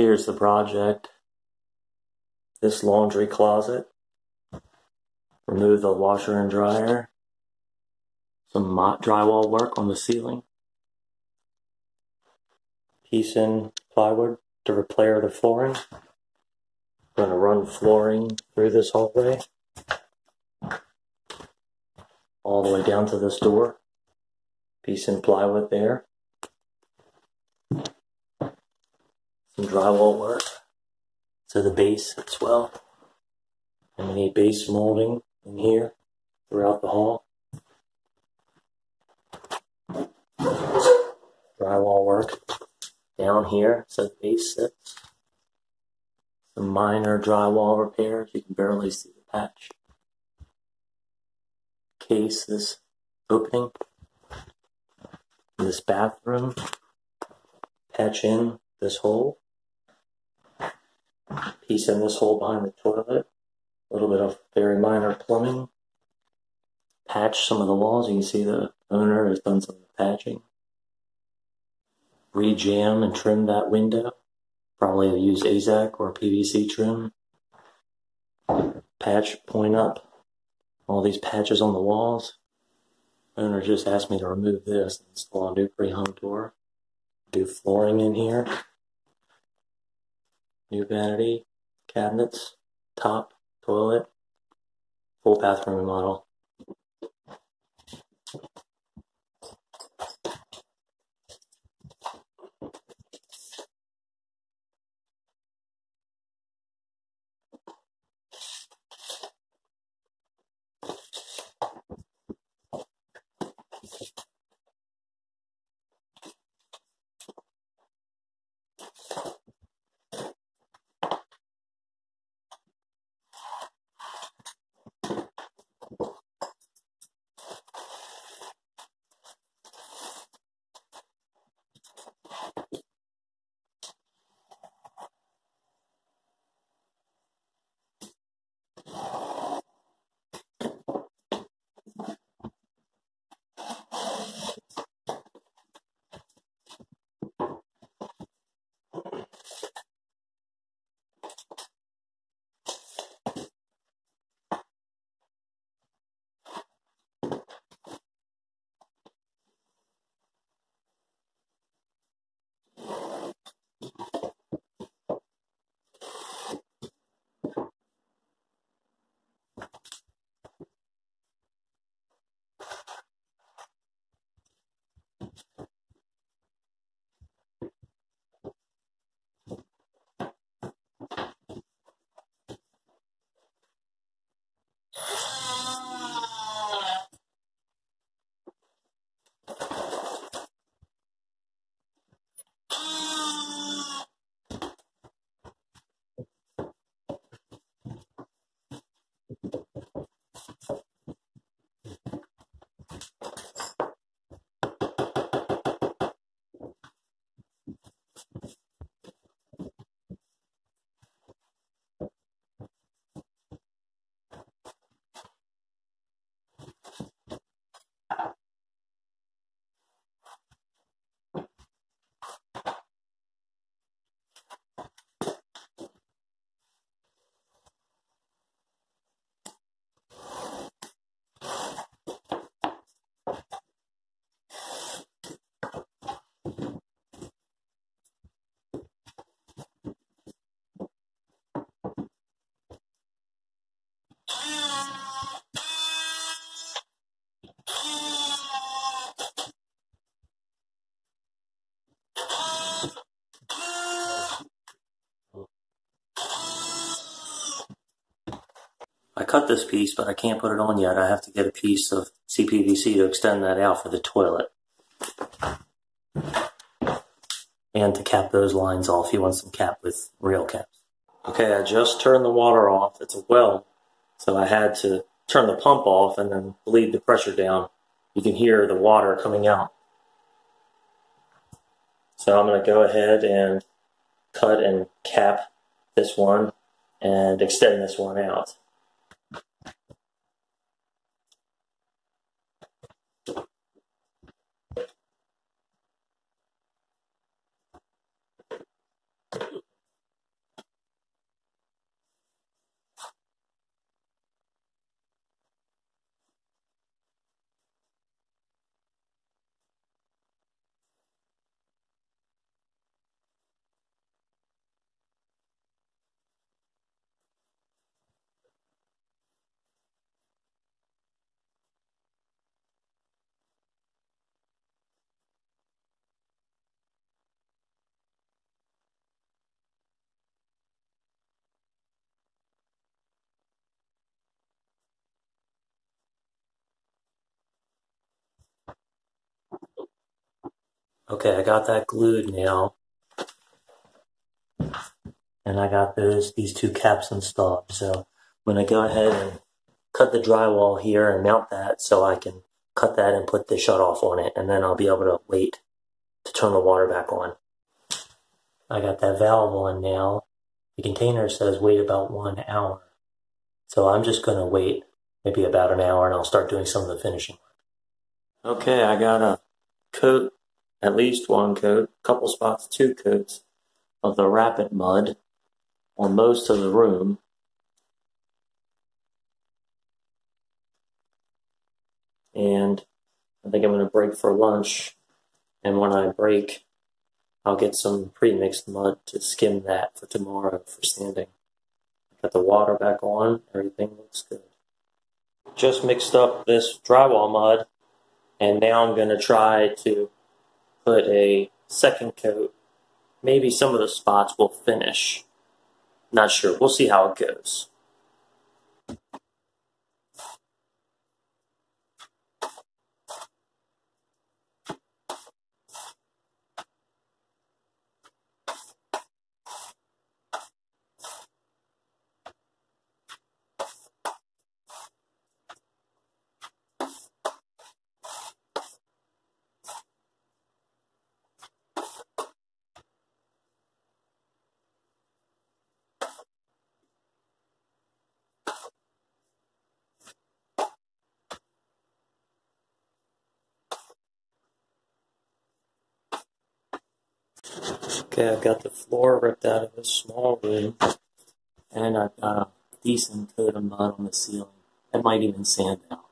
Here's the project. This laundry closet. Remove the washer and dryer. Some drywall work on the ceiling. Piece in plywood to repair the flooring. I'm going to run flooring through this hallway. All the way down to this door. Piece in plywood there. Some drywall work to the base as well. And we need base molding in here throughout the hall. Drywall work down here so the base sits. Some minor drywall repairs. You can barely see the patch. Case this opening. In this bathroom. Patch in this hole. Piece in this hole behind the toilet. A little bit of very minor plumbing. Patch some of the walls. You can see the owner has done some patching. Re-jam and trim that window. Probably use AZAC or PVC trim. Patch, point up. All these patches on the walls. Owner just asked me to remove this and install a new pre-hung door. Do flooring in here. New vanity, cabinets, top, toilet, full bathroom remodel. I cut this piece, but I can't put it on yet. I have to get a piece of CPVC to extend that out for the toilet. And to cap those lines off, you want some cap with real caps. Okay, I just turned the water off. It's a well, so I had to turn the pump off and then bleed the pressure down. You can hear the water coming out. So I'm going to go ahead and cut and cap this one and extend this one out. Okay, I got that glued now. And I got these two caps installed. So I'm going to go ahead and cut the drywall here and mount that so I can cut that and put the shutoff on it. And then I'll be able to wait to turn the water back on. I got that valve on now. The container says wait about 1 hour. So I'm just going to wait maybe about an hour and I'll start doing some of the finishing work. Okay, I got a coat, at least one coat, a couple spots, 2 coats of the Rapid Mud on most of the room. And I think I'm going to break for lunch. And when I break, I'll get some pre-mixed mud to skim that for tomorrow for sanding. Got the water back on. Everything looks good. Just mixed up this drywall mud. And now I'm going to try to put a second coat. Maybe some of the spots will finish. Not sure. We'll see how it goes. Okay, I've got the floor ripped out of this small room, and I've got a decent coat of mud on the ceiling. It might even sand out.